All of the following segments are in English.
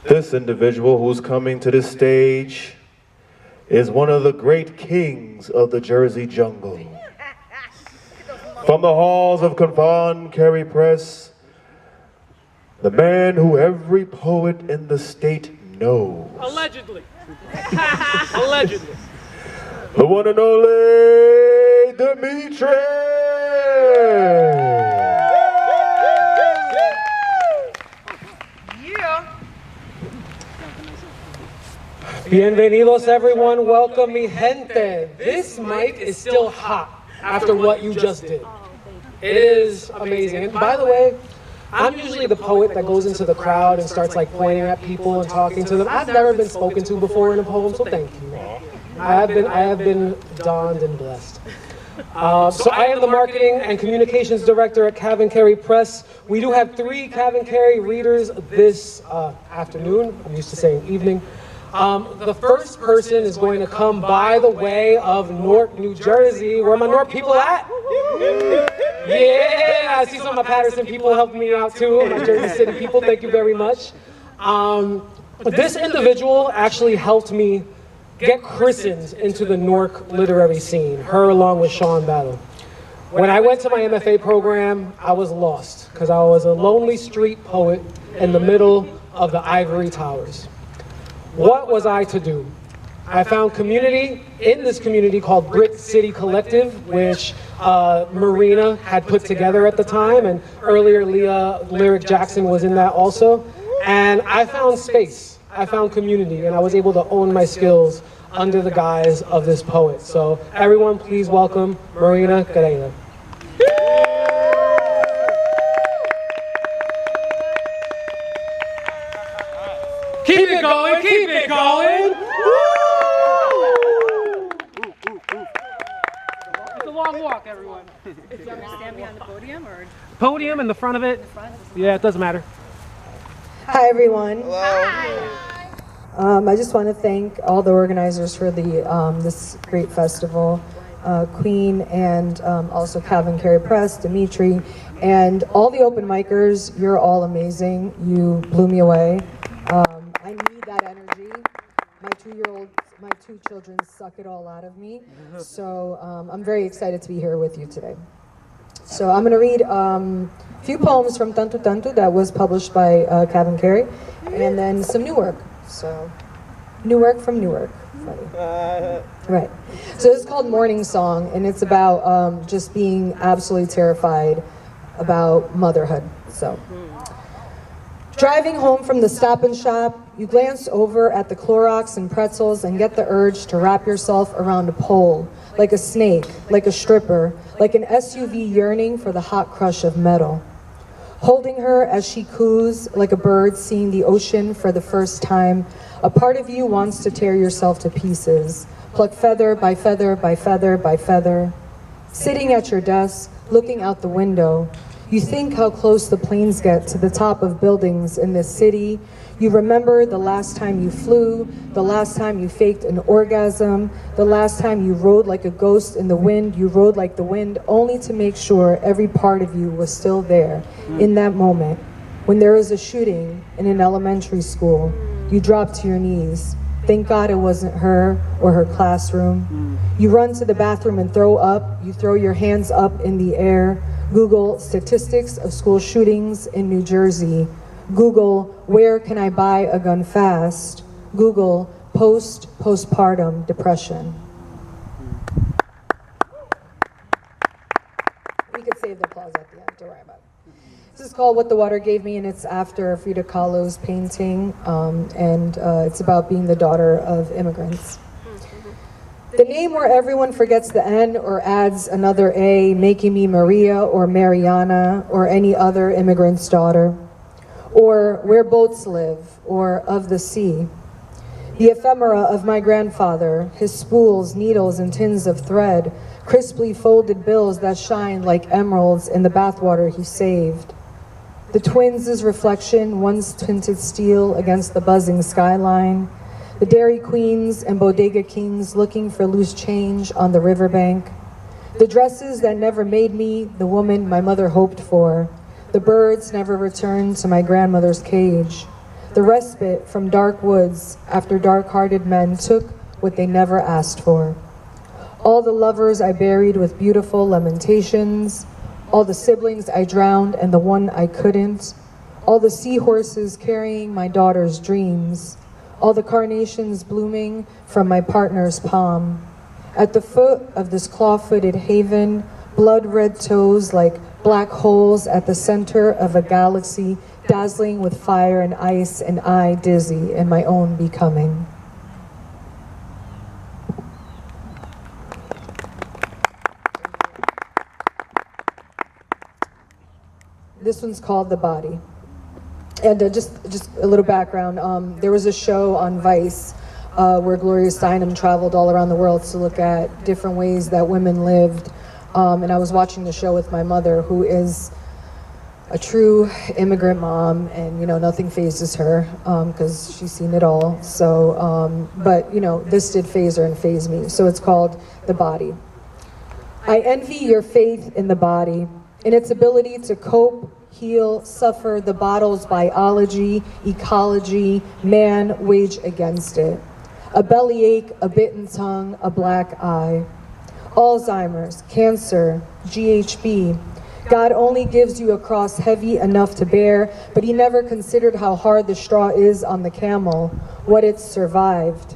This individual who's coming to this stage is one of the great kings of the Jersey jungle. From the halls of CavanKerry Press, the man who every poet in the state knows. Allegedly. Allegedly. The one and only Dimitri! Bienvenidos everyone, welcome mi gente. This mic is still hot after what you just did. It is amazing. And by the way, I'm usually the poet that goes into the crowd and starts like pointing at people and talking to them. I've never been spoken to before in a poem, so thank you. I have been donned and blessed. So I am the marketing and communications director at CavanKerry Press. We do have 3 CavanKerry readers this afternoon. I'm used to saying evening. The first person is going to come by the way of Newark, New Jersey. Where are my Newark people at? Yeah, I see some of my Paterson people helping me out too. My Jersey City people, thank you very much. This individual actually helped me get christened into the Newark literary scene, her along with Sean Battle. When I went to my MFA program, I was lost because I was a lonely street poet in the middle of the ivory towers. What was I to do? I found community in this community called Brick City Collective, which Marina had put together at the time, and earlier Leah Lyric Jackson was in that also. And I found space, I found community, and I was able to own my skills under the guise of this poet. So everyone please welcome Marina Carreira. Keep it going, keep it going! It's a long walk, everyone. Do you want me to stand behind the podium or? Podium in the front of it? Yeah, it doesn't matter. Hi everyone. Hello. Hi. I just want to thank all the organizers for the this great festival, Queen and also CavanKerry Press, Dimitri, and all the open micers. You're all amazing. You blew me away. I need that energy. My 2 children suck it all out of me. So I'm very excited to be here with you today. So I'm going to read a few poems from Tantu Tantu that was published by CavanKerry, and then some new work. So new work from Newark. Funny. Right. So this is called Morning Song, and it's about just being absolutely terrified about motherhood. So. Driving home from the Stop and Shop, you glance over at the Clorox and pretzels and get the urge to wrap yourself around a pole, like a snake, like a stripper, like an SUV yearning for the hot crush of metal. Holding her as she coos like a bird seeing the ocean for the first time, a part of you wants to tear yourself to pieces, pluck feather by feather by feather by feather. Sitting at your desk, looking out the window, you think how close the planes get to the top of buildings in this city. You remember the last time you flew, the last time you faked an orgasm, the last time you rode like a ghost in the wind. You rode like the wind only to make sure every part of you was still there in that moment. When there was a shooting in an elementary school, you drop to your knees. Thank God it wasn't her or her classroom. You run to the bathroom and throw up. You throw your hands up in the air. Google statistics of school shootings in New Jersey. Google where can I buy a gun fast. Google postpartum depression. We could save the applause at the end, don't worry about it. This is called What the Water Gave Me, and it's after Frida Kahlo's painting, and it's about being the daughter of immigrants. The name where everyone forgets the N or adds another A, making me Maria or Mariana or any other immigrant's daughter. Or where boats live, or of the sea. The ephemera of my grandfather, his spools, needles, and tins of thread, crisply folded bills that shine like emeralds in the bathwater he saved. The twins' reflection, one's tinted steel against the buzzing skyline. The Dairy Queens and Bodega Kings looking for loose change on the riverbank. The dresses that never made me the woman my mother hoped for. The birds never returned to my grandmother's cage. the respite from dark woods after dark-hearted men took what they never asked for. All the lovers I buried with beautiful lamentations, all the siblings I drowned and the one I couldn't, all the seahorses carrying my daughter's dreams, all the carnations blooming from my partner's palm. At the foot of this claw-footed haven, blood-red toes like black holes at the center of a galaxy dazzling with fire and ice, and I dizzy in my own becoming. This one's called The Body. And just a little background, there was a show on Vice where Gloria Steinem traveled all around the world to look at different ways that women lived. And I was watching the show with my mother, who is a true immigrant mom, and nothing phases her because she's seen it all. So, but this did phase her and phase me. So it's called The Body. I envy your faith in the body, in its ability to cope, heal, suffer the bottle's biology, ecology, man wage against it. A bellyache, a bitten tongue, a black eye. Alzheimer's, cancer, GHB. God only gives you a cross heavy enough to bear, but he never considered how hard the straw is on the camel, what it's survived.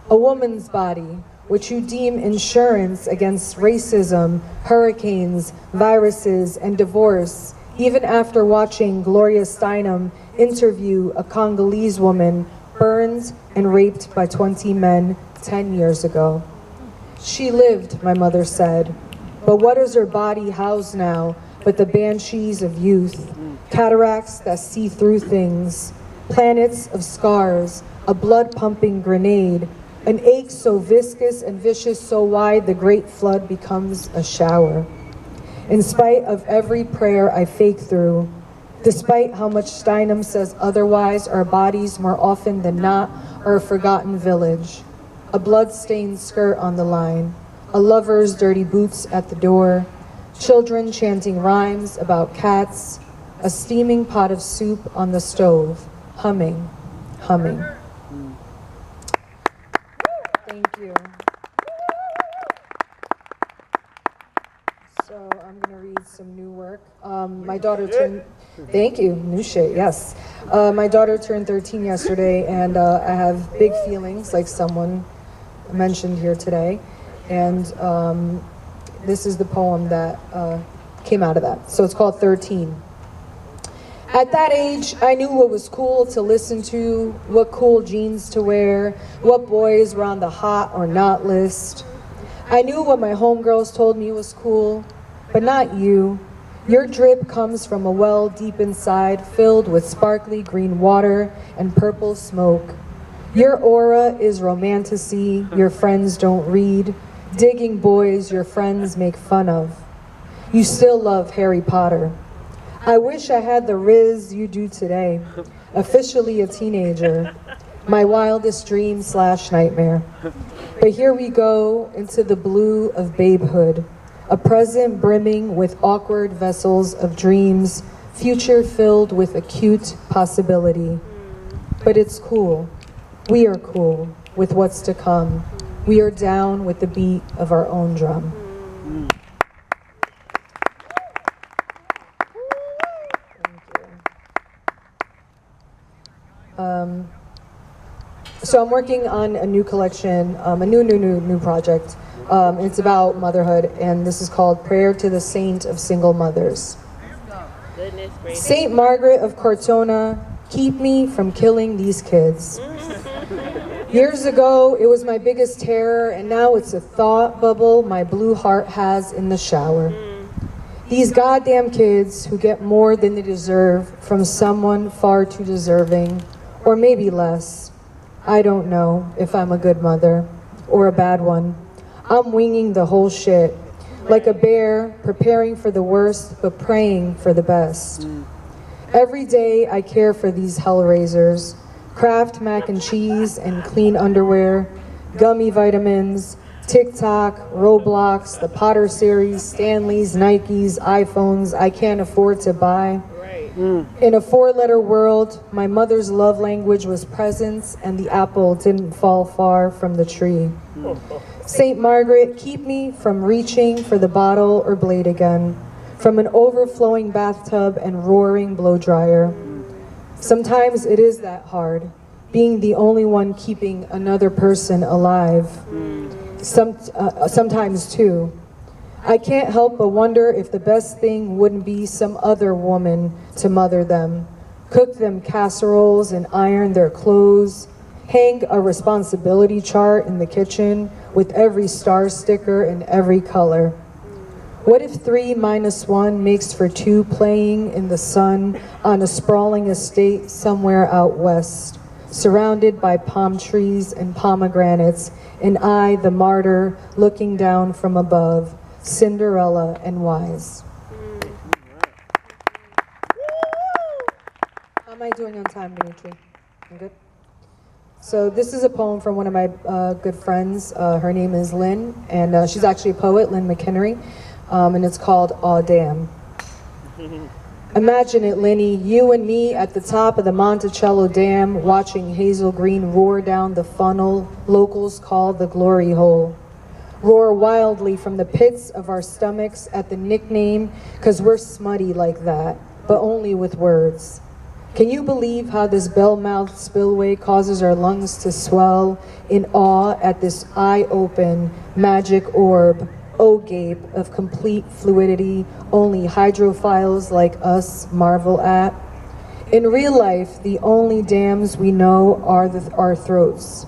A woman's body, which you deem insurance against racism, hurricanes, viruses, and divorce, even after watching Gloria Steinem interview a Congolese woman burned and raped by 20 men 10 years ago. She lived, my mother said, but what is her body housed now but the banshees of youth, cataracts that see through things, planets of scars, a blood-pumping grenade, an ache so viscous and vicious so wide the great flood becomes a shower. In spite of every prayer I fake through, despite how much Steinem says otherwise, our bodies more often than not are a forgotten village. A blood-stained skirt on the line, a lover's dirty boots at the door, children chanting rhymes about cats, a steaming pot of soup on the stove, humming, humming. Thank you. So I'm gonna read some new work. My daughter turned, thank you, new shit, yes. My daughter turned 13 yesterday, and I have big feelings, like someone mentioned here today. And this is the poem that came out of that. So it's called 13. At that age, I knew what was cool to listen to, what cool jeans to wear, what boys were on the hot or not list. I knew what my homegirls told me was cool, but not you. Your drip comes from a well deep inside, filled with sparkly green water and purple smoke. Your aura is romantasy your friends don't read, digging boys your friends make fun of. You still love Harry Potter. I wish I had the riz you do today, officially a teenager, my wildest dream / nightmare. But here we go into the blue of babehood, a present brimming with awkward vessels of dreams, future filled with acute possibility. But it's cool. We are cool with what's to come. We are down with the beat of our own drum. So I'm working on a new collection, a new project. It's about motherhood, and this is called Prayer to the Saint of Single Mothers. Saint Margaret of Cortona, keep me from killing these kids. Years ago, it was my biggest terror, and now it's a thought bubble my blue heart has in the shower. These goddamn kids who get more than they deserve from someone far too deserving, or maybe less. I don't know if I'm a good mother or a bad one. I'm winging the whole shit, like a bear preparing for the worst but praying for the best. Every day I care for these hellraisers, Kraft mac and cheese and clean underwear, gummy vitamins, TikTok, Roblox, the Potter series, Stanleys, Nikes, iPhones I can't afford to buy. In a four-letter world, my mother's love language was presence, and the apple didn't fall far from the tree. Saint Margaret, keep me from reaching for the bottle or blade again, from an overflowing bathtub and roaring blow dryer. Sometimes it is that hard, being the only one keeping another person alive. Sometimes too. I can't help but wonder if the best thing wouldn't be some other woman to mother them, cook them casseroles and iron their clothes, hang a responsibility chart in the kitchen with every star sticker in every color. What if 3 minus 1 makes for 2 playing in the sun on a sprawling estate somewhere out west, surrounded by palm trees and pomegranates, and I, the martyr, looking down from above, Cinderella and wise. How am I doing on time, Dimitri? I'm good? So this is a poem from one of my good friends. Her name is Lynn, and she's actually a poet, Lynn McHenry, and it's called Aw Damn. Imagine it, Lenny, you and me at the top of the Monticello Dam, watching Hazel Green roar down the funnel locals call the glory hole. Roar wildly from the pits of our stomachs at the nickname, 'cause we're smutty like that, but only with words. Can you believe how this bell-mouthed spillway causes our lungs to swell in awe at this eye-open, magic orb, O-gape of complete fluidity only hydrophiles like us marvel at? In real life, the only dams we know are our throats.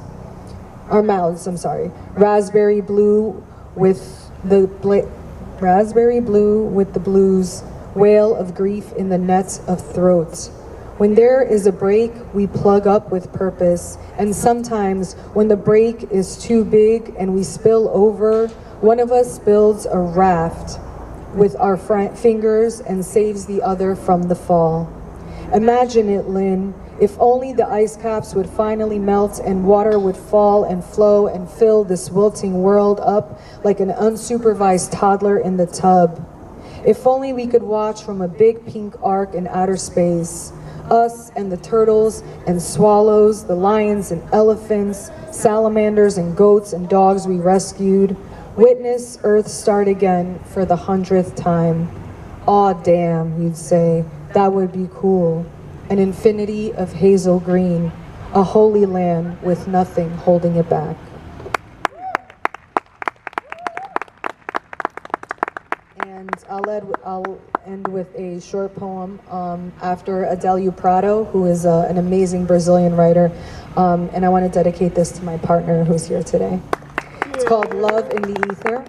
Our mouths, I'm sorry. Raspberry blue with the blues, wail of grief in the nets of throats. When there is a break, we plug up with purpose, and sometimes when the break is too big and we spill over, one of us builds a raft with our fingers and saves the other from the fall. Imagine it, Lynn, if only the ice caps would finally melt and water would fall and flow and fill this wilting world up like an unsupervised toddler in the tub. If only we could watch from a big pink arc in outer space, us and the turtles and swallows, the lions and elephants, salamanders and goats and dogs we rescued, witness Earth start again for the 100th time. Aw damn, you'd say, that would be cool. An infinity of hazel green, a holy land with nothing holding it back. And I'll end with a short poem after Adélio Prado, who is an amazing Brazilian writer, and I want to dedicate this to my partner who's here today. It's called Love in the Ether.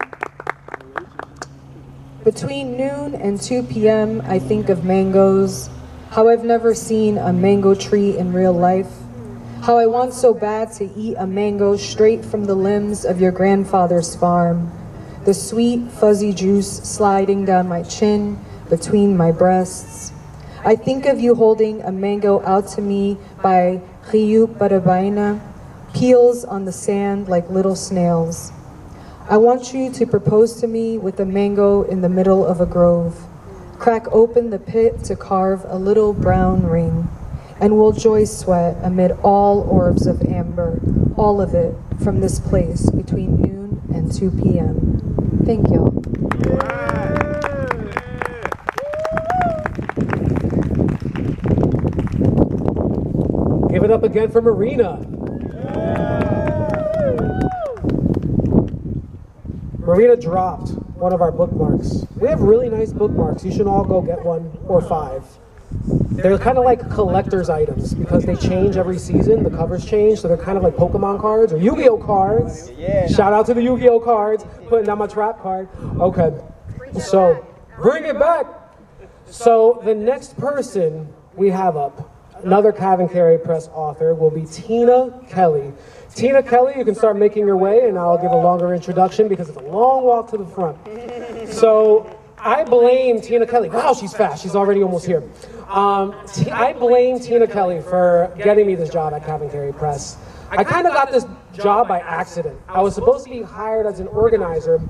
Between noon and 2 p.m., I think of mangoes, how I've never seen a mango tree in real life, how I want so bad to eat a mango straight from the limbs of your grandfather's farm, the sweet, fuzzy juice sliding down my chin, between my breasts. I think of you holding a mango out to me by Rio Parabaina, peels on the sand like little snails. I want you to propose to me with a mango in the middle of a grove. Crack open the pit to carve a little brown ring, and we'll joy sweat amid all orbs of amber, all of it from this place between noon and 2 p.m. Thank you. Give it up again for Marina. Marina dropped one of our bookmarks. We have really nice bookmarks. You should all go get one or 5. They're kind of like collector's items because they change every season. The covers change, so they're kind of like Pokemon cards or Yu-Gi-Oh cards. Yeah. Shout out to the Yu-Gi-Oh cards. Putting down my trap card. Okay. So, bring it back. So, the next person we have up, another CavanKerry Press author, will be Tina Kelley. Tina Kelley, you can start making your way, and I'll give a longer introduction because it's a long walk to the front. So, I blame Tina Kelley. Wow, she's fast. She's already almost here. I blame Tina Kelley for getting me this job at CavanKerry Press. I kind of got this job by accident. I was supposed to be hired as an organizer,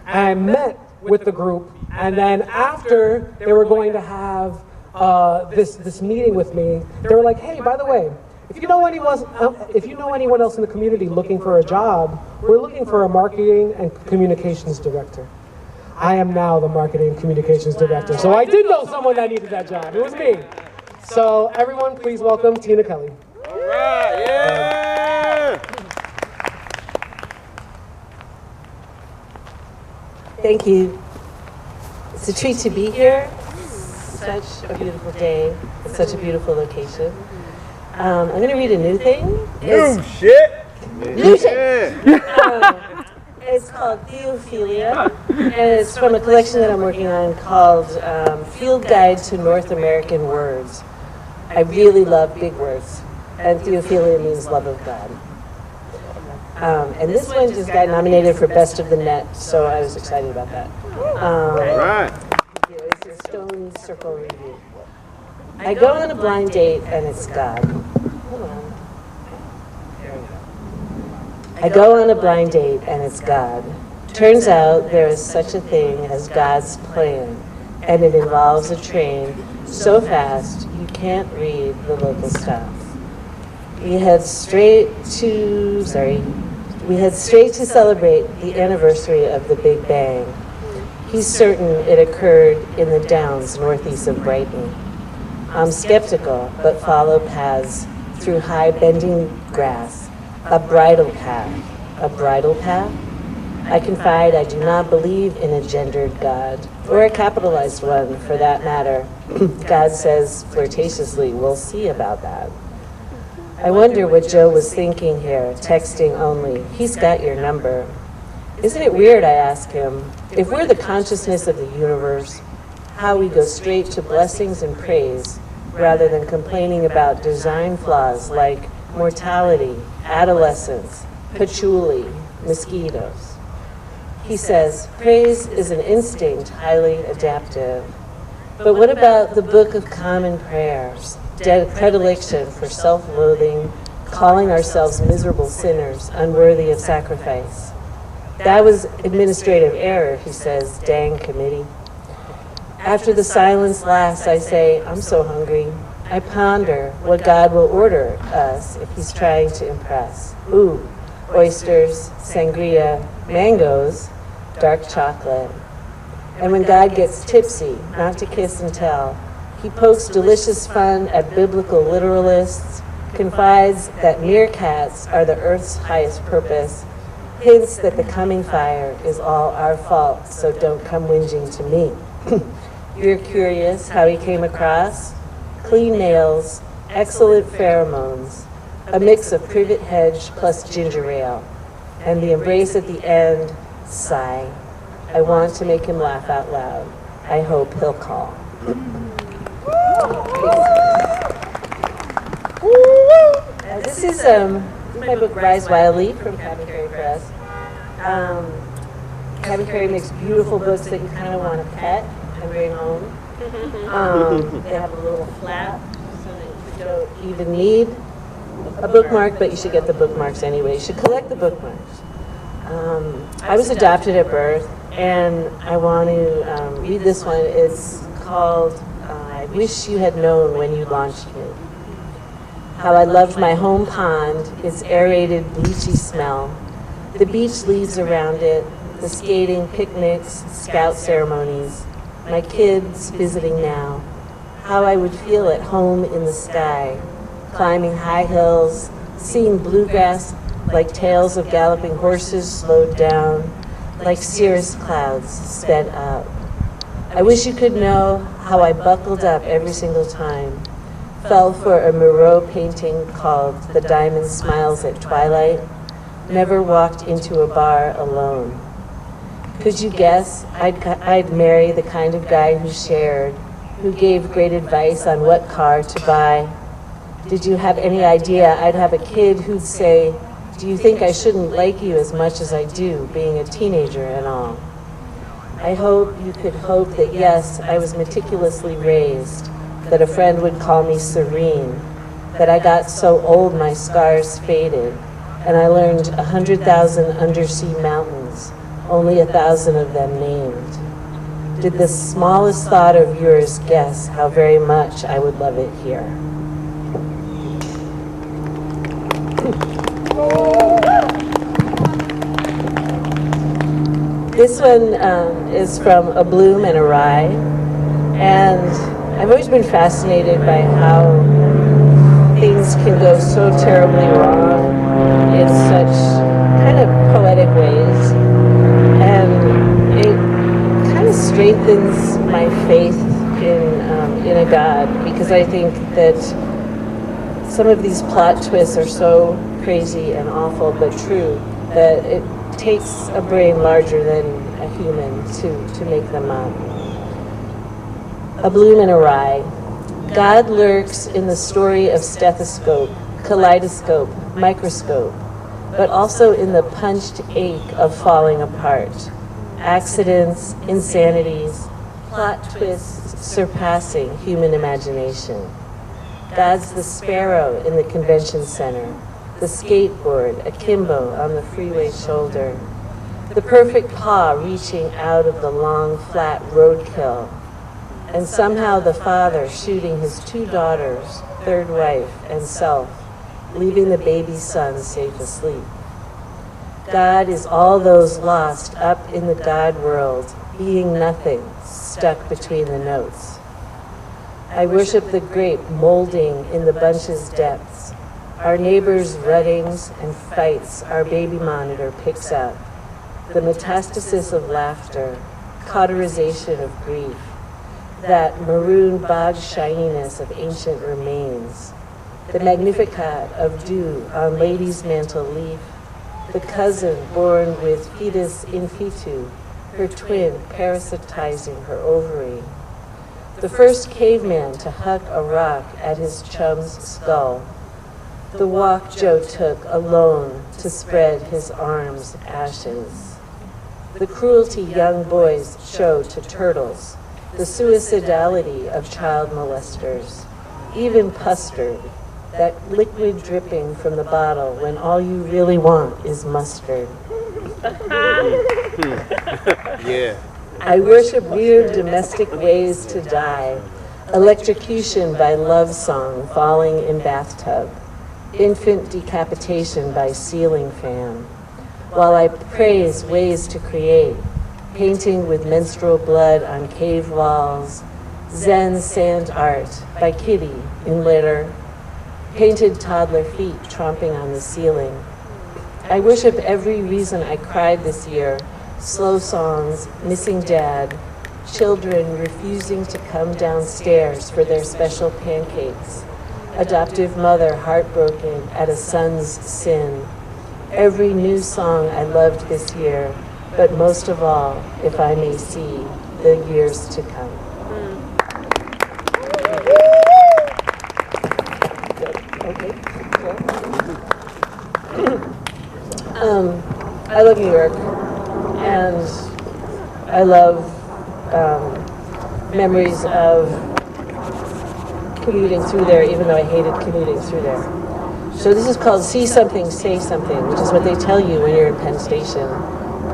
and I met with the group, and then after they were going to have this meeting with me, they were like, hey, by the way, if you know anyone else in the community looking for a job, we're looking for a marketing and communications director. I am now the marketing and communications director. So I did know someone that needed that job. It was me. So everyone, please welcome Tina Kelley. All right, yeah! Thank you. It's a treat to be here. Such a beautiful day. It's such a beautiful location. I'm going to read a new thing. New shit! New shit! It's called Theophilia, and it's from a collection that I'm working on called Field Guide to North American Words. I really love big words, and Theophilia means love of God. And this one just got nominated for Best of the Net, so I was excited about that. All right. It's a Stone Circle review. I go on a blind date and it's God. Hold on. There we go. I go on a blind date and it's God. Turns out there is such a thing as God's plan, and it involves a train so fast you can't read the local stops. We head straight to celebrate the anniversary of the Big Bang. He's certain it occurred in the Downs northeast of Brighton. I'm skeptical, but follow paths through high bending grass, a bridle path. A bridle path? I confide I do not believe in a gendered God, or a capitalized one for that matter. God says flirtatiously, we'll see about that. I wonder what Joe was thinking here, texting only. He's got your number. Isn't it weird, I ask him, if we're the consciousness of the universe, how we go straight to blessings and praise rather than complaining about design flaws like mortality, adolescence, patchouli, mosquitoes. He says, praise is an instinct, highly adaptive. But what about the Book of Common Prayers? Predilection for self-loathing, calling ourselves miserable sinners, unworthy of sacrifice. That was administrative error, he says, dang committee. After the silence lasts, I say, I'm so hungry. I ponder what God will order us if he's trying to impress. Ooh, oysters, sangria, mangoes, dark chocolate. And when God gets tipsy, not to kiss and tell, he pokes delicious fun at biblical literalists, confides that meerkats are the earth's highest purpose, hints that the coming fire is all our fault, so don't come whinging to me. You're curious how he came across? Clean nails, excellent pheromones, a mix of privet hedge plus ginger ale, and the embrace at the end, sigh. I want to make him laugh out loud. I hope he'll call. This is my book, Rise Wildly, from CavanKerry Press. CavanKerry makes beautiful books that you kind of want to pet and bring home. They have a little flap so that you don't even need a bookmark, but you should get the bookmarks anyway. You should collect the bookmarks. I was adopted at birth, and I want to read this one. It's called I Wish You Had Known When You Launched Me. How I loved my home pond, its aerated, bleachy smell, the beach leaves around it, the skating, picnics, scout ceremonies, my kids visiting now, how I would feel at home in the sky, climbing high hills, seeing bluegrass like tails of galloping horses slowed down, like cirrus clouds sped up. I wish you could know how I buckled up every single time, fell for a Moreau painting called The Diamond Smiles at Twilight, never walked into a bar alone. Could you guess I'd marry the kind of guy who shared, who gave great advice on what car to buy? Did you have any idea I'd have a kid who'd say, do you think I shouldn't like you as much as I do, being a teenager and all? I hope you could hope that yes, I was meticulously raised, that a friend would call me serene, that I got so old my scars faded, and I learned 100,000 undersea mountains, only 1,000 of them named. Did the smallest thought of yours guess how very much I would love it here? This one is from A Bloom and a Rye, and I've always been fascinated by how things can go so terribly wrong in such kind of poetic ways, and it kind of strengthens my faith in a God, because I think that some of these plot twists are so crazy and awful but true that it takes a brain larger than a human to make them up. A Bloom and a Rye. God lurks in the story of stethoscope, kaleidoscope, microscope, but also in the punched ache of falling apart. Accidents, insanities, plot twists surpassing human imagination. God's the sparrow in the convention center, the skateboard akimbo on the freeway shoulder, the perfect paw reaching out of the long, flat roadkill, and somehow the father shooting his 2 daughters, third wife, and self, leaving the baby son safe asleep. God is all those lost up in the God world, being nothing, stuck between the notes. I worship the grape molding in the bunch's depths, our neighbors' ruttings and fights our baby monitor picks up, the metastasis of laughter, cauterization of grief, that maroon bog shininess of ancient remains, the Magnificat of dew on lady's mantle leaf, the cousin born with fetus in fetu, her twin parasitizing her ovary, the first caveman to huck a rock at his chum's skull, the walk Joe took alone to spread his arms' ashes, the cruelty young boys show to turtles, the suicidality of child molesters, even custard, that liquid dripping from the bottle when all you really want is mustard. Yeah. I worship weird domestic ways to die, electrocution by love song falling in bathtub, infant decapitation by ceiling fan, while I praise ways to create, painting with menstrual blood on cave walls, Zen sand art by Kitty in litter, painted toddler feet tromping on the ceiling. I worship every reason I cried this year, slow songs, missing dad, children refusing to come downstairs for their special pancakes, adoptive mother heartbroken at a son's sin, every new song I loved this year, but most of all, if I may see the years to come. Okay. I love New York, and I love memories of commuting through there, even though I hated commuting through there. So this is called See Something, Say Something, which is what they tell you when you're in Penn Station.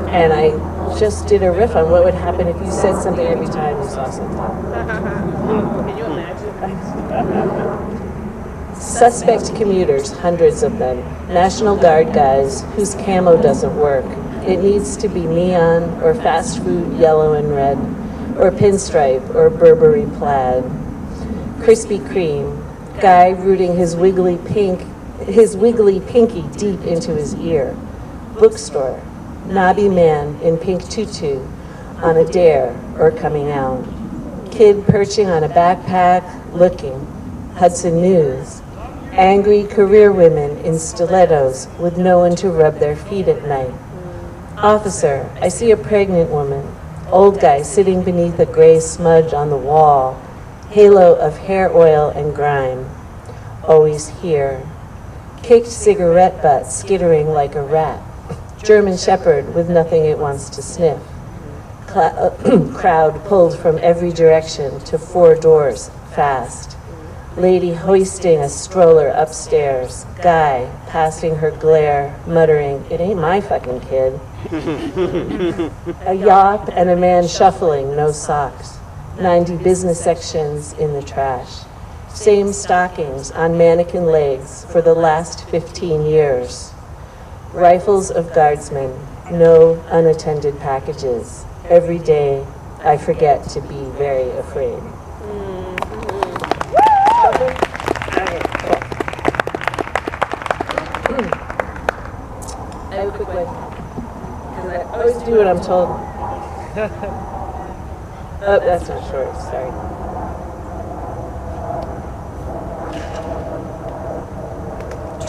And I just did a riff on what would happen if you said something every time you saw something. Can you imagine? Suspect commuters, hundreds of them. National Guard guys whose camo doesn't work. It needs to be neon or fast food yellow and red, or pinstripe or Burberry plaid. Krispy Kreme, guy rooting his wiggly pinky deep into his ear. Bookstore, knobby man in pink tutu on a dare or coming out. Kid perching on a backpack, looking. Hudson News. Angry career women in stilettos with no one to rub their feet at night. Officer, I see a pregnant woman. Old guy sitting beneath a gray smudge on the wall. Halo of hair oil and grime. Always here. Kicked cigarette butt skittering like a rat. German shepherd with nothing it wants to sniff. Crowd pulled from every direction to 4 doors, fast. Lady hoisting a stroller upstairs. Guy passing her glare, muttering, "It ain't my fucking kid." A yawp and a man shuffling, no socks. 90 business sections in the trash. Same stockings on mannequin legs for the last 15 years. Rifles of guardsmen, no unattended packages. Every day I forget to be very afraid. I have a quick one. Because I always do what I'm told. Oh, that's not short, sorry.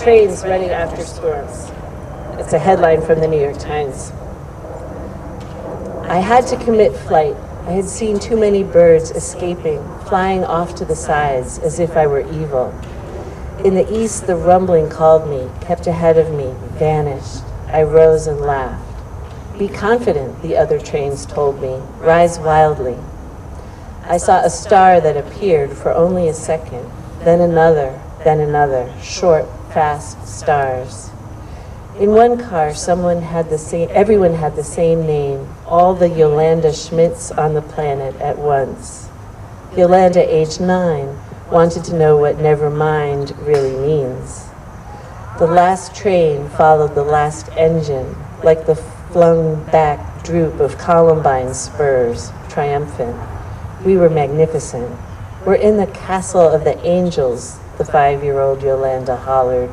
Trains running after storms. It's a headline from the New York Times. I had to commit flight. I had seen too many birds escaping, flying off to the sides as if I were evil. In the east, the rumbling called me, kept ahead of me, vanished. I rose and laughed. Be confident, the other trains told me. Rise wildly. I saw a star that appeared for only a second, then another, short, fast stars. In one car, everyone had the same name, all the Yolanda Schmidts on the planet at once. Yolanda, age 9, wanted to know what never mind really means. The last train followed the last engine, like the flung back droop of Columbine spurs, triumphant. We were magnificent. We're in the castle of the angels, the 5-year-old Yolanda hollered.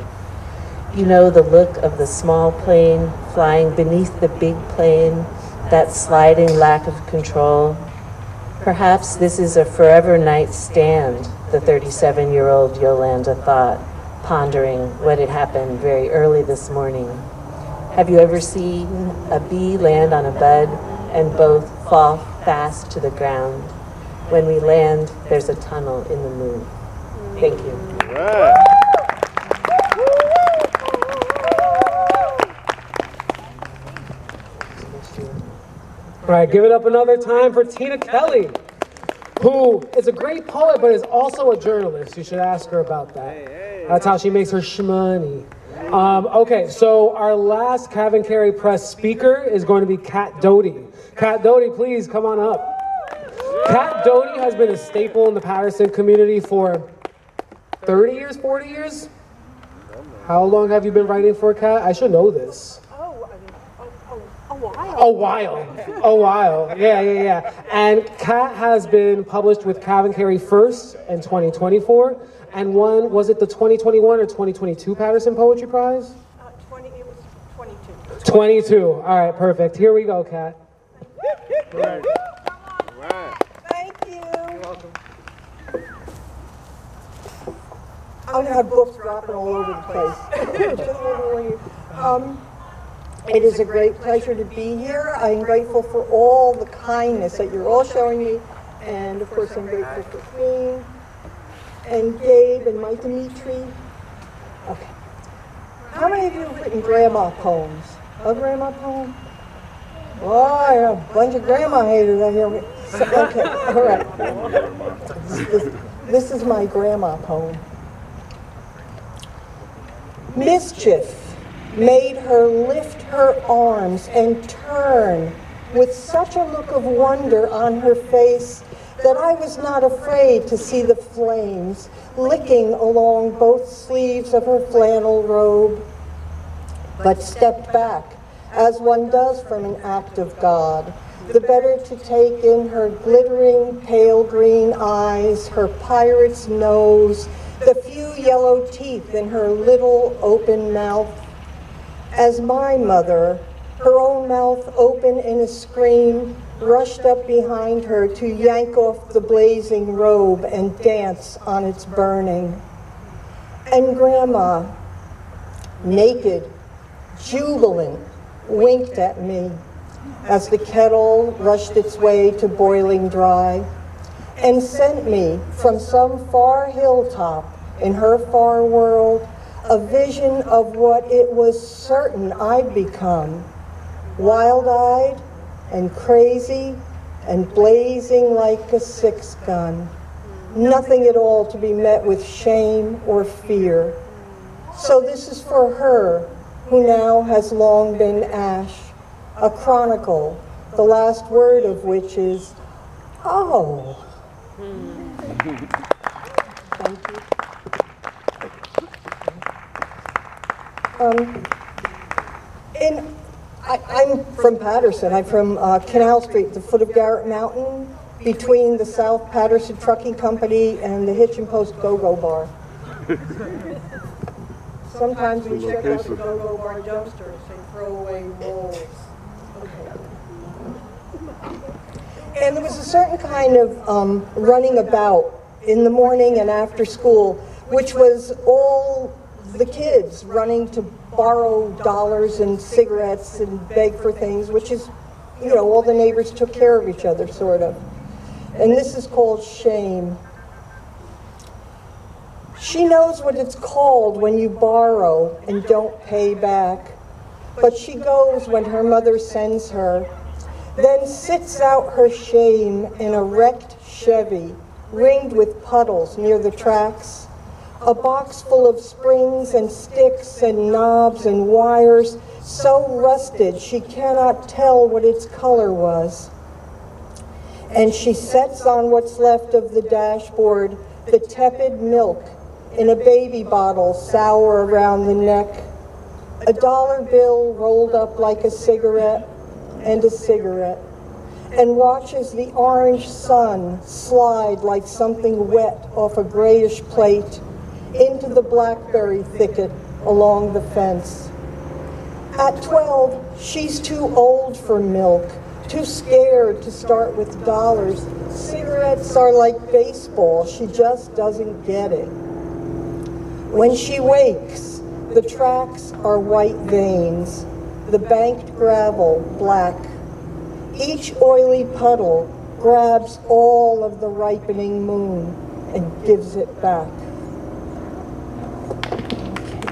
You know the look of the small plane flying beneath the big plane, that sliding lack of control. Perhaps this is a forever nightstand, the 37-year-old Yolanda thought, pondering what had happened very early this morning. Have you ever seen a bee land on a bud and both fall fast to the ground? When we land, there's a tunnel in the moon. Thank you. All right. All right, give it up another time for Tina Kelley, who is a great poet, but is also a journalist. You should ask her about that. That's how she makes her shmoney. Okay, so our last CavanKerry Press speaker is going to be Doty. Doty, please come on up. Doty has been a staple in the Paterson community for 30 years, 40 yees? How long have you been writing for Cat? I should know this. A while. Yeah. And Cat has been published with CavanKerry first in 2024, and won, was it the 2021 or 2022 Paterson Poetry Prize? It was 22. 22. All right, perfect. Here we go, Cat. Right. Thank you. You're welcome. I'm going to have books dropping all over the place. It is a great pleasure to be here. I'm grateful for all the kindness that you're all showing me. And of course, I'm grateful for Queen and Gabe and Mike Dimitri. Okay. How many of you have written grandma poems? A grandma poem? Oh, a bunch of grandma haters out here. Okay, all right. This is my grandma poem. Mischief made her lift her arms and turn with such a look of wonder on her face that I was not afraid to see the flames licking along both sleeves of her flannel robe, but stepped back, as one does from an act of God, the better to take in her glittering pale green eyes, her pirate's nose, the few yellow teeth in her little open mouth, as my mother, her own mouth open in a scream, rushed up behind her to yank off the blazing robe and dance on its burning. And Grandma, naked, jubilant, winked at me as the kettle rushed its way to boiling dry, and sent me from some far hilltop in her far world a vision of what it was certain I'd become, wild-eyed and crazy and blazing like a 6-gun, nothing at all to be met with shame or fear. So this is for her who now has long been ash, a chronicle, the last word of which is, oh. Thank you. I'm from Paterson. I'm from Canal Street, the foot of Garrett Mountain, between the South Paterson Trucking Company and the Hitch and Post Go-Go Bar. Sometimes we check out the Go-Go Bar dumpsters and throw away rolls. Okay. And there was a certain kind of running about in the morning and after school, which was all the kids running to borrow dollars and cigarettes and beg for things, which is, you know, all the neighbors took care of each other, sort of. And this is called shame. She knows what it's called when you borrow and don't pay back, but she goes when her mother sends her, then sits out her shame in a wrecked Chevy, ringed with puddles near the tracks, a box full of springs and sticks and knobs and wires, so rusted she cannot tell what its color was. And she sets on what's left of the dashboard the tepid milk in a baby bottle sour around the neck, a dollar bill rolled up like a cigarette, and a cigarette, and watches the orange sun slide like something wet off a grayish plate into the blackberry thicket along the fence. At 12, she's too old for milk, too scared to start with dollars. Cigarettes are like baseball, she just doesn't get it. When she wakes, the tracks are white veins, the banked gravel black. Each oily puddle grabs all of the ripening moon and gives it back.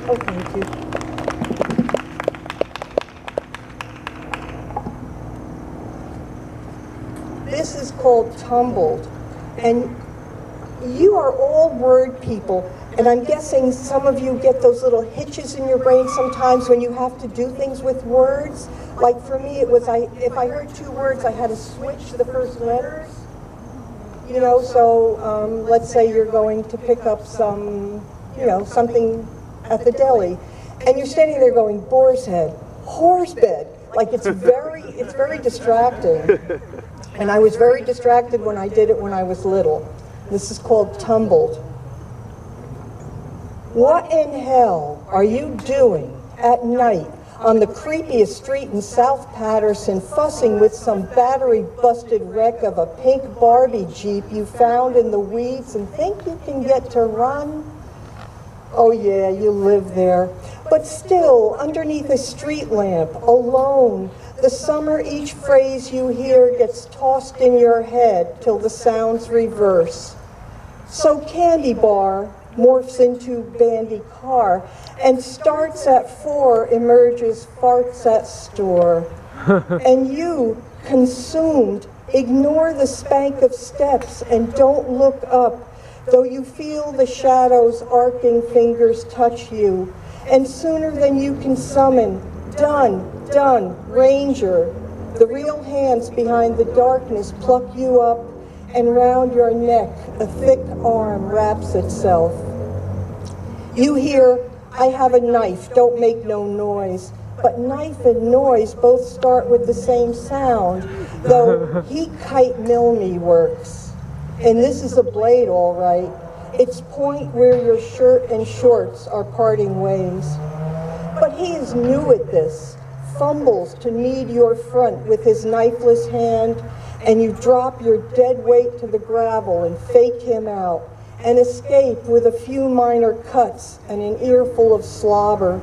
Oh, thank you. This is called Tumbled, and you are all word people, and I'm guessing some of you get those little hitches in your brain sometimes when you have to do things with words. Like for me, it was if I heard two words, I had to switch the first letters. You know, so let's say you're going to pick up some, you know, something at the deli, and you're standing there going, boar's head, horse bed. Like it's very distracting. And I was very distracted when I did it when I was little. This is called Tumbled. What in hell are you doing at night on the creepiest street in South Paterson, fussing with some battery-busted wreck of a pink Barbie Jeep you found in the weeds and think you can get to run? Oh yeah, you live there. But still, underneath a street lamp, alone, the summer each phrase you hear gets tossed in your head till the sounds reverse. So candy bar morphs into bandy car, and starts at 4, emerges farts at store. And you, consumed, ignore the spank of steps and don't look up, though you feel the shadows' arcing fingers touch you. And sooner than you can summon, done, ranger, the real hands behind the darkness pluck you up, and round your neck a thick arm wraps itself. You hear, I have a knife, don't make no noise. But knife and noise both start with the same sound, though he kite mill me works. And this is a blade, all right. It's point where your shirt and shorts are parting ways. But he is new at this, fumbles to knead your front with his knifeless hand, and you drop your dead weight to the gravel and fake him out, and escape with a few minor cuts and an earful of slobber.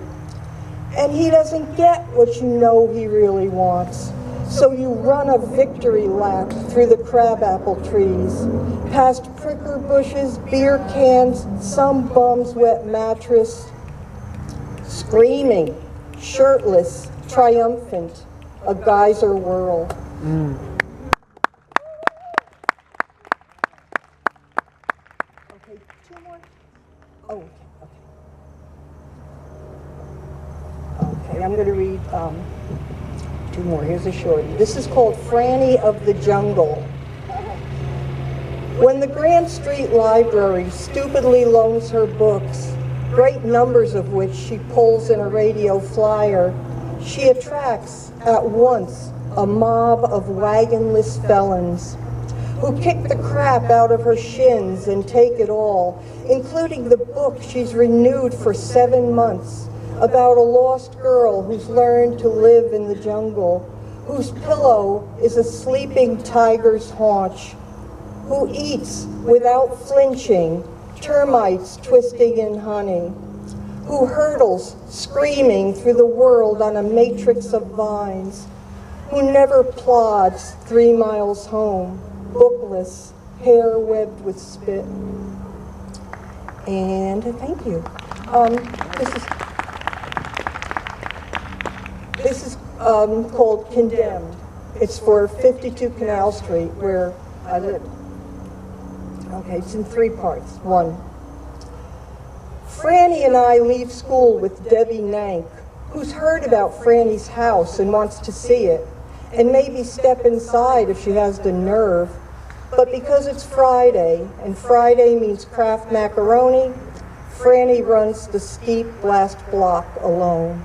And he doesn't get what you know he really wants. So you run a victory lap through the crabapple trees, past pricker bushes, beer cans, some bum's wet mattress, screaming, shirtless, triumphant, a geyser whirl. Okay, 2 more? Oh, okay. Okay, I'm going to read Two more, here's a shorty. This is called Franny of the Jungle. When the Grand Street Library stupidly loans her books, great numbers of which she pulls in a radio flyer, she attracts at once a mob of wagonless felons who kick the crap out of her shins and take it all, including the book she's renewed for 7 months about a lost girl who's learned to live in the jungle, whose pillow is a sleeping tiger's haunch, who eats without flinching termites twisting in honey, who hurtles screaming through the world on a matrix of vines, who never plods 3 miles home, bookless, hair webbed with spit. And thank you. This is called Condemned. It's for 52 Canal Street, where I live. Okay, it's in 3 parts. 1. Franny and I leave school with Debbie Nank, who's heard about Franny's house and wants to see it, and maybe step inside if she has the nerve. But because it's Friday, and Friday means Kraft macaroni, Franny runs the steep last block alone.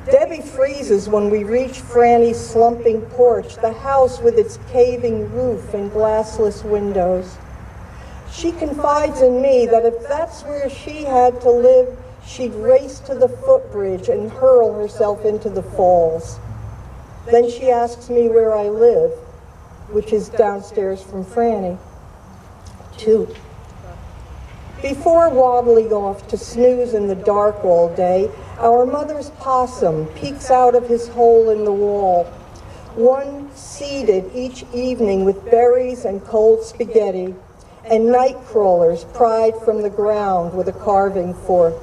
Debbie freezes when we reach Franny's slumping porch, the house with its caving roof and glassless windows. She confides in me that if that's where she had to live, she'd race to the footbridge and hurl herself into the falls. Then she asks me where I live, which is downstairs from Franny. 2. Before waddling off to snooze in the dark all day, our mother's possum peeks out of his hole in the wall, one seeded each evening with berries and cold spaghetti, and night crawlers pried from the ground with a carving fork.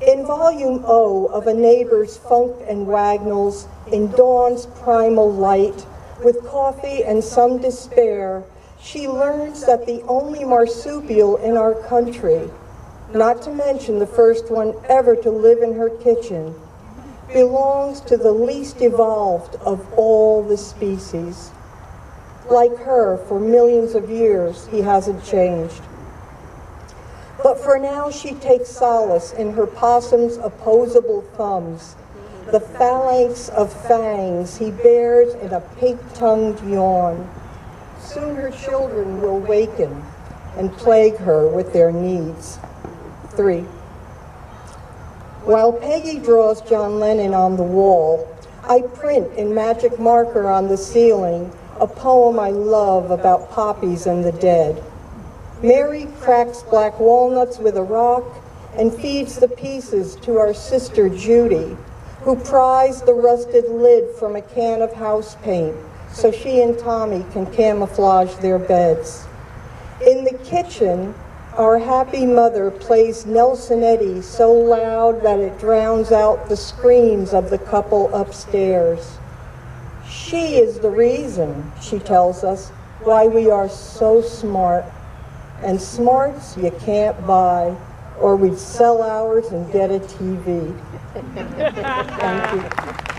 In volume O of a neighbor's Funk and Wagnalls, in dawn's primal light, with coffee and some despair, she learns that the only marsupial in our country, not to mention the first one ever to live in her kitchen, belongs to the least evolved of all the species. Like her, for millions of years, he hasn't changed. But for now, she takes solace in her possum's opposable thumbs, the phalanx of fangs he bears in a pink-tongued yawn. Soon her children will waken and plague her with their needs. 3. While Peggy draws John Lennon on the wall, I print in magic marker on the ceiling a poem I love about poppies and the dead. Mary cracks black walnuts with a rock and feeds the pieces to our sister Judy, who pries the rusted lid from a can of house paint so she and Tommy can camouflage their beds. In the kitchen, our happy mother plays Nelson Eddy so loud that it drowns out the screams of the couple upstairs. She is the reason, she tells us, why we are so smart. And smarts you can't buy, or we'd sell ours and get a TV. Thank you.